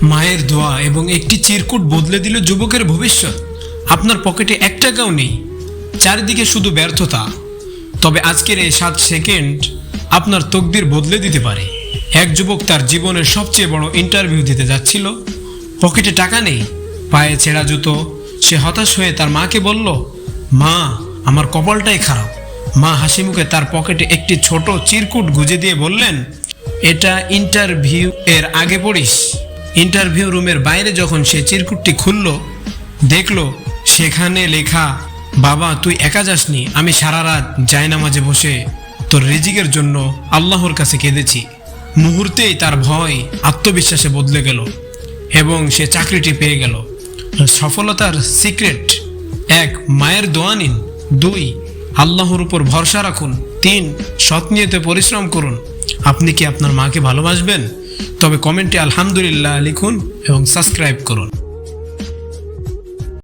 মায়ের দোয়া এবং একটি চিরকুট বদলে দিল যুবকের ভবিষ্যৎ। আপনার পকেটে 1 টাকাও নেই, চারিদিকে শুধু ব্যর্থতা, তবে আজকের এই 7 সেকেন্ড আপনার তকদির বদলে দিতে পারে। এক যুবক তার জীবনের সবচেয়ে বড় ইন্টারভিউ দিতে যাচ্ছিল। পকেটে টাকা নেই, পায়ে ছেঁড়া জুতো। সে হতাশ হয়ে তার মাকে বলল, মা, আমার কপালটাই খারাপ। মা হাসি মুখে তার পকেটে একটি ছোট চিরকুট গুজে দিয়ে বললেন, এটা ইন্টারভিউ এর আগে পড়িস। ইন্টারভিউ রুমের বাইরে যখন সে চিরকুটটি খুলল, দেখল সেখানে লেখা, বাবা তুই একা যাসনি, আমি সারা রাত জায়নামাজে বসে তোর রিজিকের জন্য আল্লাহর কাছে কেঁদেছি। মুহূর্তেই তার ভয় আত্মবিশ্বাসে বদলে গেল এবং সে চাকরিটি পেয়ে গেল। সফলতার সিক্রেট: 1. মায়ের দোয়া নিন। 2. আল্লাহর উপর ভরসা রাখুন। 3. সৎ নিয়তে পরিশ্রম করুন। আপনি কি আপনার মাকে ভালোবাসবেন? তবে কমেন্টে আলহামদুলিল্লাহ লিখুন এবং সাবস্ক্রাইব করুন।